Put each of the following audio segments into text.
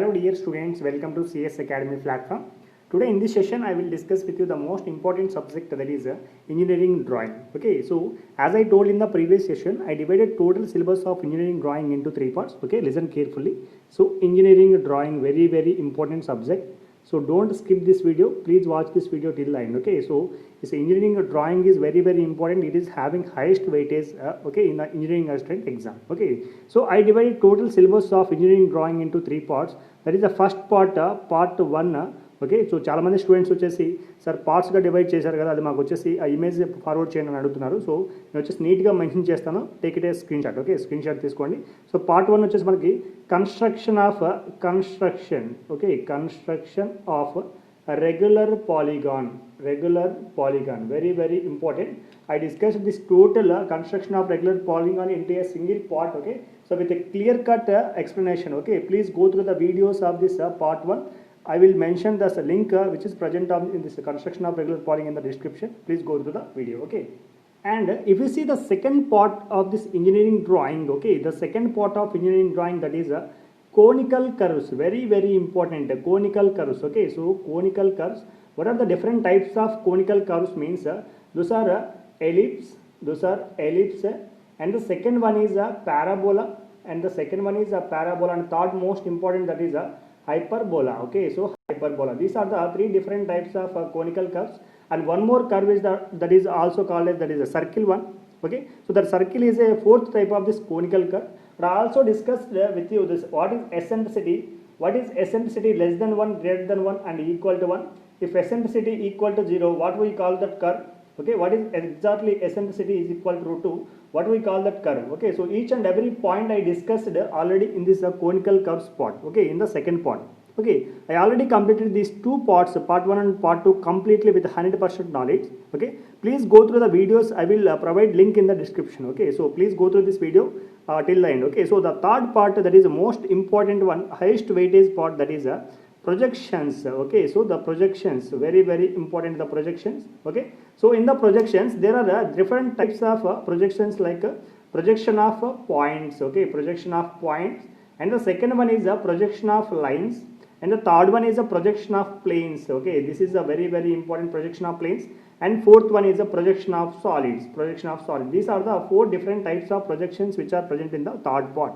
Hello dear students, welcome to CS Academy platform. Today in this session I will discuss with you the most important subject, that is engineering drawing. Okay, so as I told in the previous session, I divided total syllabus of engineering drawing into three parts. Okay, listen carefully. So engineering drawing, very important subject. So don't skip this video, please watch this video till the end. Okay, so this engineering drawing is very important. It is having highest weightage okay, in the engineering assistant exam. Okay, so I divided total syllabus of engineering drawing into three parts. That is the first part, part 1. Okay, so చాలామంది students వచ్చేసి sir పార్ట్స్గా divide చేశారు కదా, అది మాకు వచ్చేసి ఆ image forward చేయండి అని అడుగుతున్నారు. సో నేను వచ్చేసి నీట్గా మెన్షన్ చేస్తాను, take it A screen shot. Okay, screen shot తీసుకోండి. సో పార్ట్ 1 వచ్చేసి మనకి construction of okay, construction of regular polygon very important. I discussed this total construction of regular polygon into a single part. Okay, so with a clear cut explanation. Okay, please go through the videos of this part 1. I will mention the link which is present in this construction of regular polygon in the description. Please go through the video. Okay, and if you see the second part of this engineering drawing, okay, the second part of engineering drawing, that is conical curves. Very important, conical curves. Okay, so conical curves, what are the different types of conical curves means those are ellipse, and the second one is a parabola, and third most important, that is a hyperbola. Okay, so hyperbola, these are the three different types of conical curves, and one more curve is that is also called as, that is a circle one. Okay, so that circle is a fourth type of this conical curve. But I also discussed with you this, what is eccentricity, less than 1, greater than 1 and equal to 1. If eccentricity equal to 0, what we call that curve? Okay, what is exactly eccentricity is equal to √2, what we call that curve? Okay, so each and every point I discussed already in this conical curves part. Okay, in the second part. Okay, I already completed these two parts, part 1 and part 2, completely with 100% knowledge. Okay, please go through the videos. I will provide link in the description. Okay, so please go through this video till the end. Okay, so the third part, that is the most important one, highest weightage part, that is projections. Okay, so the projections, very important, the projections. Okay, so in the projections there are different types of projections, like projection of points. Okay, projection of points, and the second one is a projection of lines, and the third one is a projection of planes. Okay, this is a very important projection of planes, and fourth one is a projection of solids. These are the four different types of projections which are present in the third part.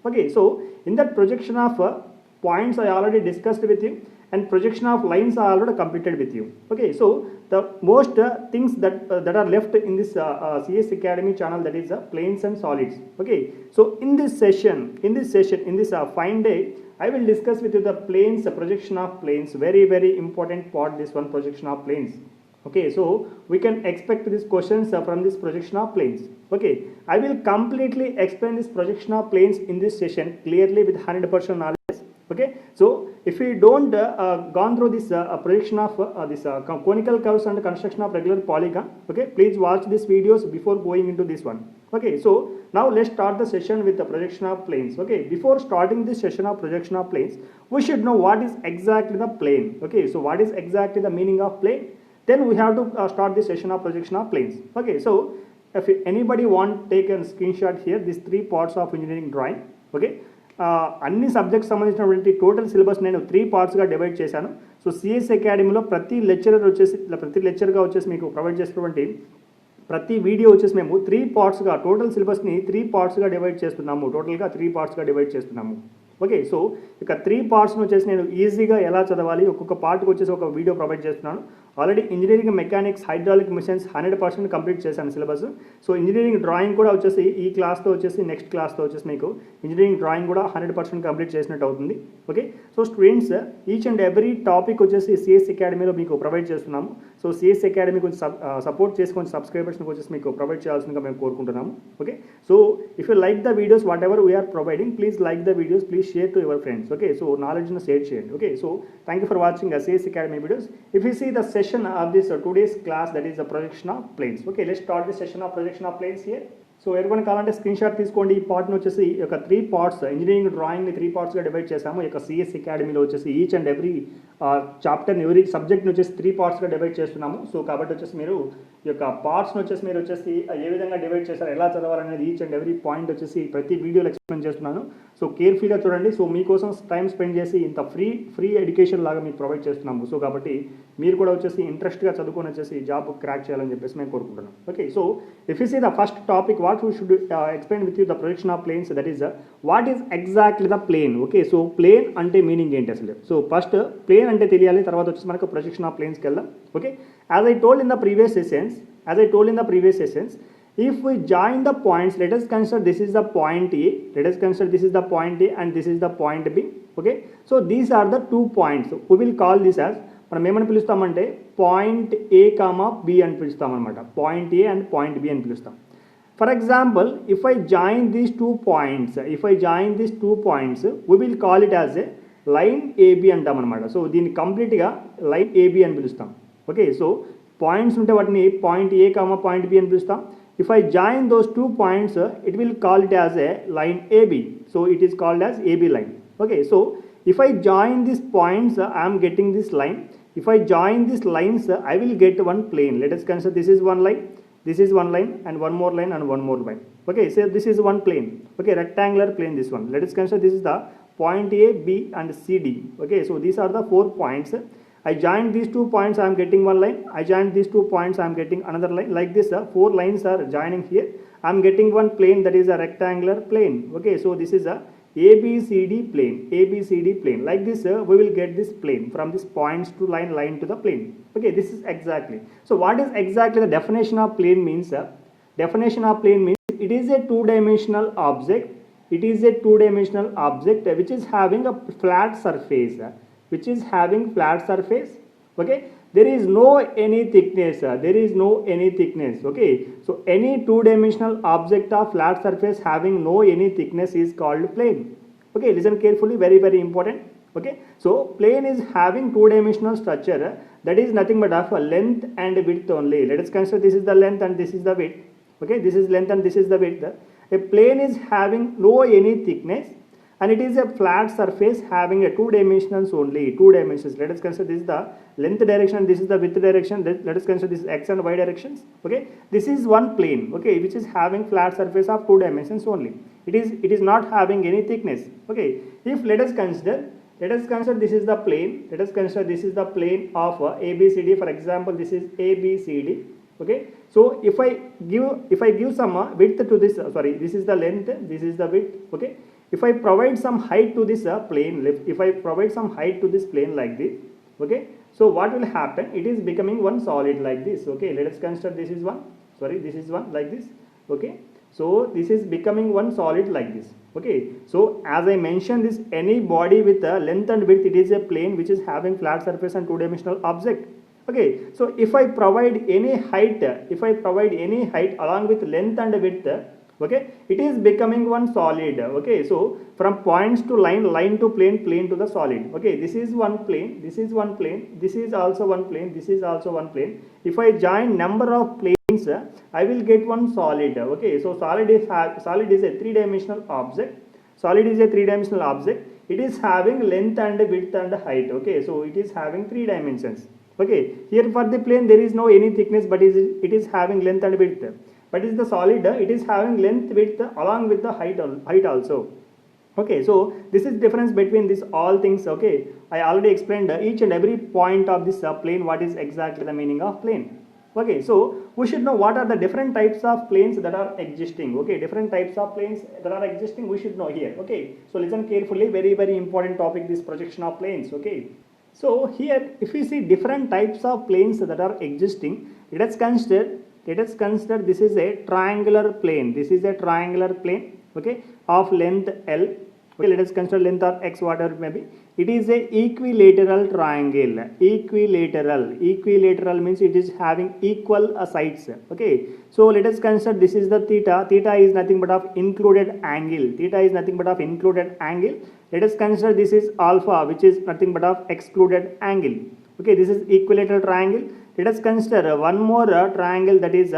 Okay, so in that projection of points I already discussed with you, and projection of lines I already completed with you. Okay, so the most things that are left in this CS Academy channel, that is planes and solids. Okay, so in this session, in this fine day, I will discuss with you the planes, the projection of planes. Very important part, this one, projection of planes. Okay, so we can expect these questions from this projection of planes. Okay, I will completely explain this projection of planes in this session clearly with 100% knowledge. Okay, so if we don't gone through this projection of this conical curves and construction of regular polygon, okay, please watch these videos before going into this one. Okay, so now let's start the session with the projection of planes. Okay, before starting this session of projection of planes, we should know what is exactly the plane. Okay, so what is exactly the meaning of plane, then we have to start this session of projection of planes. Okay, so if anybody want, take a screenshot here, these three parts of engineering drawing. Okay, అన్ని subjects సంబంధించినటువంటి total syllabus నేను 3 పార్ట్స్గా divide చేశాను. So CS అకాడమీలో ప్రతి లెక్చర్గా వచ్చేసి మీకు provide చేసినటువంటి ప్రతి వీడియో వచ్చేసి మేము 3 పార్ట్స్గా, టోటల్ సిలబస్ని 3 పార్ట్స్గా డివైడ్ చేస్తున్నాము. టోటల్గా 3 పార్ట్స్గా డివైడ్ చేస్తున్నాము. ఓకే, సో ఇక 3 పార్ట్స్ని వచ్చేసి నేను ఈజీగా ఎలా చదవాలి, ఒక్కొక్క పార్ట్కి వచ్చేసి ఒక వీడియో ప్రొవైడ్ చేస్తున్నాను. Already engineering mechanics, hydraulic machines 100% complete చేశాను సిలబస్. సో ఇంజనీరింగ్ డ్రాయింగ్ కూడా వచ్చేసి ఈ క్లాస్తో వచ్చేసి, నెక్స్ట్ క్లాస్తో వచ్చేసి మీకు ఇంజనీరింగ్ డ్రాయింగ్ కూడా 100% కంప్లీట్ చేసినట్టు అవుతుంది. Okay, so students, each and every topic వచ్చేసి సిఎస్ అకాడమీలో మీకు ప్రొవైడ్ చేస్తున్నాము. సో సిఎస్ అకాడమీ కొంచెం సపోర్ట్ చేసి కొంచెం సబ్స్క్రైబర్స్ని వచ్చేసి మీకు ప్రొవైడ్ చేయాల్సిందిగా మేము కోరుకుంటున్నాము. Okay, so if you like the videos, whatever we are providing, please like the videos, please share to your friends. Okay, so knowledge na share cheyandi. Okay, so thank you for watching CS Academy videos. If you see the session of this today's class, that is the projection of planes. Okay, let's start the session of projection of planes here. So ఎవరికైనా కావాలంటే screen shot తీసుకోండి. ఈ పార్ట్ని వచ్చేసి ఈ యొక్క 3 parts engineering డ్రాయింగ్ని 3 పార్ట్స్గా divide చేసాము. ఈ యొక్క సిఎస్ అకాడమీలో వచ్చేసి ఈచ్ అండ్ ఎవ్రీ చాప్టర్ని ఎవరీ సబ్జెక్ట్ని వచ్చేసి 3 పార్ట్స్గా డివైడ్ చేస్తున్నాము. సో కాబట్టి వచ్చేసి మీరు ఈ యొక్క పార్ట్స్ని వచ్చేసి మీరు వచ్చేసి ఏ విధంగా డివైడ్ చేశారు, ఎలా చదవాలనేది ఈచ్ అండ్ ఎవ్రీ పాయింట్ వచ్చేసి ప్రతి వీడియోలో ఎక్స్ప్లెయిన్ చేస్తున్నాను. సో కేర్ఫుల్గా చూడండి. సో మీకోసం టైం స్పెండ్ చేసి ఇంత ఫ్రీ ఎడ్యుకేషన్ లాగా మీకు ప్రొవైడ్ చేస్తున్నాము. సో కాబట్టి మీరు కూడా వచ్చేసి ఇంట్రెస్ట్గా చదువుకొని వచ్చేసి జాబ్ క్రాక్ చేయాలని చెప్పేసి మేము కోరుకుంటున్నాం. Okay, so if you see the first topic what we should explain with you the projection of planes, that is what is exactly the plane. Okay, so plane అంటే మీనింగ్ ఏంటి అసలు. So first plane అంటే తెలియాలి, తర్వాత వచ్చేసి మనకు projection of ప్లేన్స్కి వెళ్దాం. Okay, as I told in the previous sessions, if we join the points, let us consider this is the point A, and this is the point B. Okay, so these are the 2 points. We will call this as, మనం ఏమని పిలుస్తామంటే point A, B అని పిలుస్తాం అనమాట. Point A and point B అని పిలుస్తాం. For example, if I join these 2 points, we will call it as a line AB అంటాం అనమాట. So దీన్ని కంప్లీట్గా లైన్ AB అని పిలుస్తాం. ఓకే, సో పాయింట్స్ ఉంటే వాటిని పాయింట్ A, పాయింట్ B అని పిలుస్తాం. If I join those 2 points, it will call it as a line AB. So it is called as AB line. Okay, so if I join these points, I am getting this line. If I join these lines, I will get one plane. Let us consider this is one line. This is one line and one more line and one more line. Okay, so this is one plane. Okay, rectangular plane this one. Let us consider this is the point A, B and CD. Okay, so these are the 4 points. I joined these 2 points, I am getting one line. I joined these 2 points, I am getting another line. Like this, 4 lines are joining here. I am getting one plane, that is a rectangular plane. Okay, so this is a ABCD plane. Like this, we will get this plane from this points to line to the plane. Okay, this is exactly. So what is exactly the definition of plane means? Definition of plane means it is a two-dimensional object. It is a two-dimensional object which is having a flat surface. Okay, there is no any thickness. Okay, so any two-dimensional object of flat surface having no any thickness is called plane. Okay, listen carefully, very important. Okay, so plane is having two-dimensional structure, that is nothing but of a length and width only. Let us consider this is the length and this is the width. Okay, this is length and this is the width. A plane is having no any thickness and it is a flat surface having a 2 dimensions only. 2 dimensions. Let us consider this is the length direction, this is the width direction. Let us consider this is x and y directions. Okay, this is one plane. Okay, which is having flat surface of 2 dimensions only. It is not having any thickness. Okay, if let us consider this is the plane. Let us consider this is the plane of ABCD. For example, this is ABCD. Okay, so if I give some width to this, this is the length, this is the width. Okay, if I provide some height to this plane, if I provide some height to this plane like this, okay, so what will happen? It is becoming one solid like this. Okay, let us consider this is one, like this. Okay, so this is becoming one solid like this. Okay, so as I mentioned, this any body with a length and width, it is a plane which is having flat surface and 2-dimensional object. Okay, so if I provide any height, along with length and width, okay, it is becoming one solid. Okay, so from points to line to plane to the solid. Okay, this is one plane, this is also one plane, this is also one plane. If I join number of planes, I will get one solid. Okay, so solid is a 3-dimensional object. It is having length and width and height. Okay, so it is having 3 dimensions. Okay, here for the plane there is no any thickness, but it is having length and width. But is the solid, it is having length, width along with the height also. Okay, so this is difference between these all things. Okay, I already explained each and every point of this plane, what is exactly the meaning of plane. Okay, so we should know what are the different types of planes that are existing. Okay, different types of planes that are existing we should know here. Okay, so listen carefully, very important topic, this projection of planes. Okay, so here if we see different types of planes that are existing, let us consider this is a triangular plane. Okay, of length L. Okay, let us consider length of x, whatever it may be. It is a equilateral triangle. Equilateral means it is having equal sides. Okay, so let us consider this is the theta. Theta is nothing but of included angle. Let us consider this is alpha, which is nothing but of excluded angle. Okay, this is equilateral triangle. Let us consider one more triangle, that is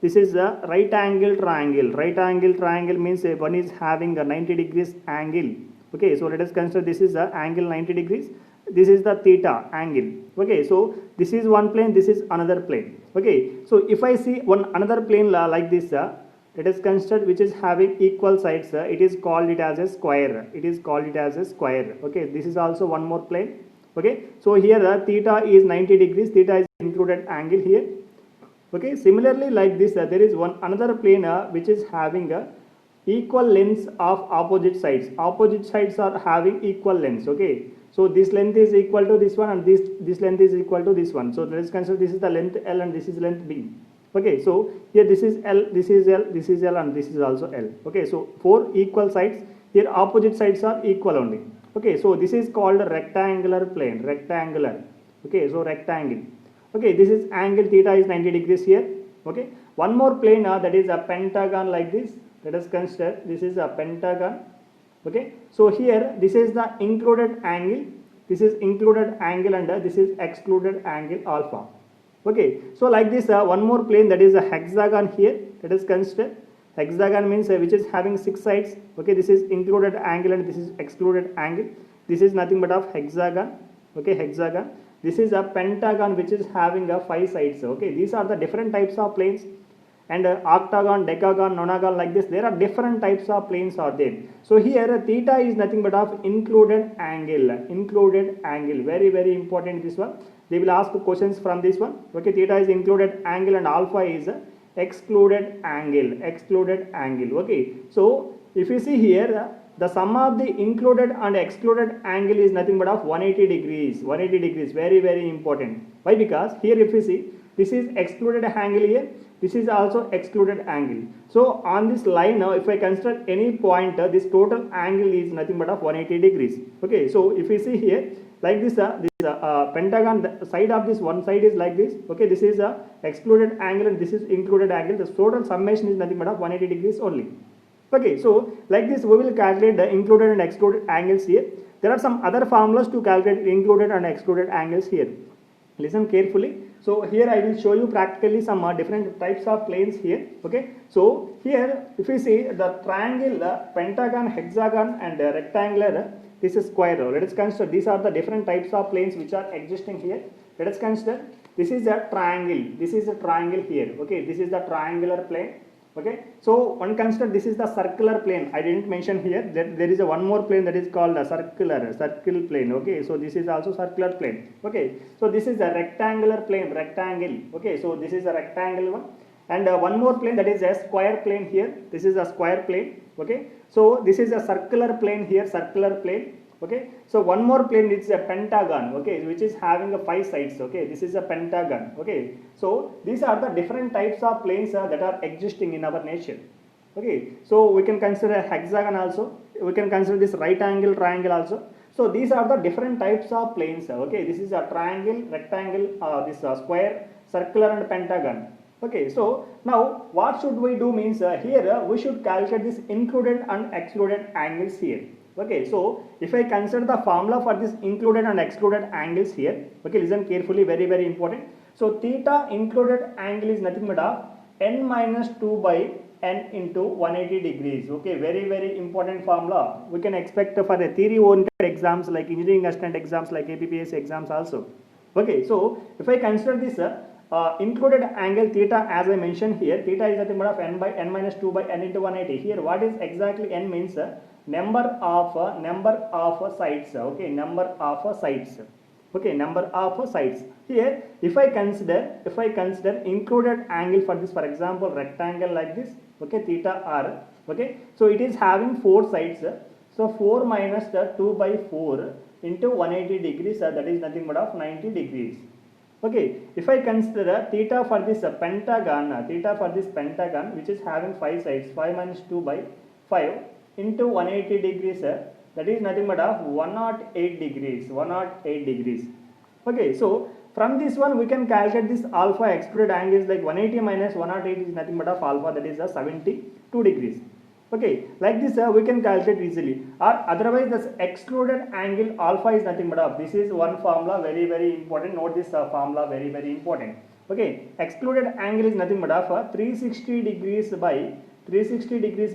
this is a right angle triangle. Right angle triangle means one is having a 90 degrees angle. Okay, so let us consider this is the angle 90 degrees. This is the theta angle. Okay, so this is one plane, this is another plane. Okay, so if I see one another plane like this, let us consider which is having equal sides, it is called it as a square. It is called it as a square. Okay, this is also one more plane. Okay, so here theta is 90 degrees. Theta is included angle here. Okay, similarly like this, there is one another plane which is having equal lengths of opposite sides. Opposite sides are having equal lengths. Okay, so this length is equal to this one, and this length is equal to this one. So let's consider this is the length L and this is length B. Okay, so here this is L, this is L, this is L, and this is also L. Okay, so four equal sides. Here opposite sides are equal only. Okay, so this is called a rectangular plane. Rectangular. Okay, so rectangle. Okay, this is angle theta is 90 degrees here. Okay, one more plane that is a pentagon like this. Let us consider this is a pentagon. Okay, so here this is the included angle. This is included angle and this is excluded angle alpha. Okay, so like this one more plane that is a hexagon here. Let us consider hexagon means which is having 6 sides. Okay, this is included angle and this is excluded angle. This is nothing but of hexagon. Okay, hexagon. This is a pentagon which is having 5 sides. Okay, these are the different types of planes. And octagon, decagon, nonagon like this, there are different types of planes are there. So here theta is nothing but of included angle. Included angle, very very important this one. They will ask questions from this one. Okay, theta is included angle and alpha is excluded angle. Excluded angle. Okay, so if you see here, the sum of the included and excluded angle is nothing but of 180 degrees. 180 degrees, very very important. Why? Because here if you see, this is excluded angle here, this is also excluded angle. So on this line now, if I consider any point, this total angle is nothing but of 180 degrees. Okay, so if you see here, like this pentagon, the side of this one side is like this. Okay, this is a excluded angle and this is included angle. The total summation is nothing but of 180 degrees only. Okay, so like this we will calculate the included and excluded angles here. There are some other formulas to calculate included and excluded angles here. Listen carefully. So here I will show you practically some different types of planes here. Okay, so here if you see the triangle, pentagon, hexagon and rectangular, this is square. Let us consider these are the different types of planes which are existing here. Let us consider this is a triangle. This is a triangle here. Okay, this is the triangular plane. Okay, so one consider this is the circular plane. I didn't mention here that there is a one more plane that is called a circle plane. Okay, so this is also circular plane. Okay, so this is a rectangular plane, rectangle. Okay, so this is a rectangle one, and one more plane that is a square plane here. This is a square plane. Okay, so this is a circular plane here, circular plane. Okay, so one more plane is a pentagon. Okay, which is having 5 sides. Okay, this is a pentagon. Okay, so these are the different types of planes that are existing in our nature. Okay, so we can consider a hexagon also. We can consider this right angle triangle also. So these are the different types of planes. Okay, this is a triangle, rectangle, this square, circular and pentagon. Okay, so now what should we do means here we should calculate this included and excluded angles here. Okay, so if I consider the formula for this included and excluded angles here, okay, listen carefully, very very important. So theta included angle is nothing but of n minus 2 by n into 180 degrees. Okay, very very important formula. We can expect for the theory oriented exams like engineering assistant exams like APPS exams also. Okay, so if I consider this included angle theta, as I mentioned here, theta is nothing but of n by n minus 2 by n into 180. Here what is exactly n means number of sides. Okay, number of sides. Okay, number of sides. Here if I consider included angle for this, for example rectangle like this, okay, theta r. Okay, so it is having 4 sides. So 4 minus the 2 by 4 into 180 degrees, that is nothing but of 90 degrees. Okay, if I consider theta for this pentagon, which is having 5 sides, 5 minus 2 by 5 into 180 degrees, that is nothing but of 108 degrees. 108 degrees. Okay, so from this one we can calculate this alpha excluded angle is like 180 minus 108 is nothing but of alpha, that is 72 degrees. Okay, like this we can calculate easily, or otherwise this excluded angle alpha is nothing but of, this is one formula, very very important. Note this formula, very very important. Okay, excluded angle is nothing but of 360 degrees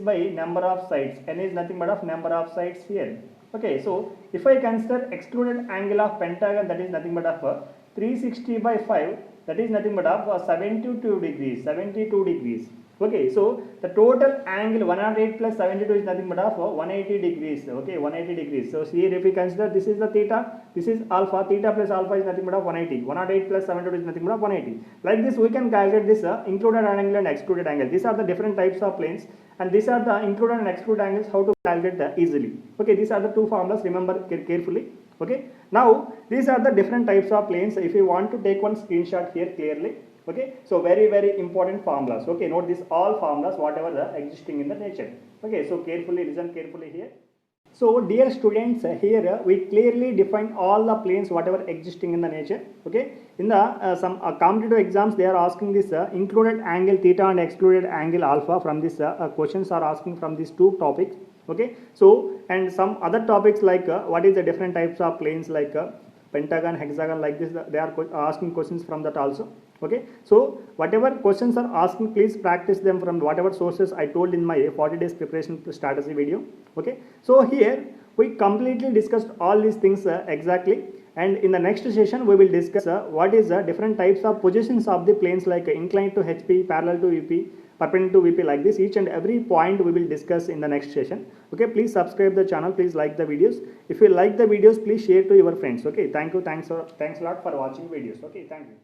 by number of sides. N is nothing but of number of sides here. Okay, so if I consider excluded angle of pentagon, that is nothing but of 360 by 5, that is nothing but of 72 degrees. Okay, so the total angle 108 plus 72 is nothing but of 180 degrees. Okay, 180 degrees. So here if we consider this is the theta, this is alpha, theta plus alpha is nothing but of 180. 108 plus 72 is nothing but of 180. Like this we can calculate this included angle and excluded angle. These are the different types of planes, and these are the included and excluded angles, how to calculate easily. Okay, these are the two formulas, remember carefully. Okay, now these are the different types of planes. If you want to take one screenshot here clearly. Okay, so very important formulas. Okay, note this all formulas whatever the existing in the nature. Okay, so carefully listen carefully here. So dear students, here we clearly define all the planes whatever existing in the nature. Okay, in the some competitive exams they are asking this included angle theta and excluded angle alpha. From this questions are asking from these two topics. Okay, so and some other topics like what is the different types of planes like pentagon, hexagon, like this they are asking questions from that also. Okay, so whatever questions are asking, please practice them from whatever sources I told in my 40 days preparation strategy video. Okay, so here we completely discussed all these things exactly, and in the next session we will discuss what is the different types of positions of the planes like inclined to HP, parallel to VP, perpendicular to VP, like this each and every point we will discuss in the next session. Okay, please subscribe the channel, please like the videos. If you like the videos, please share to your friends. Okay, thank you, thanks a lot for watching videos. Okay, thank you.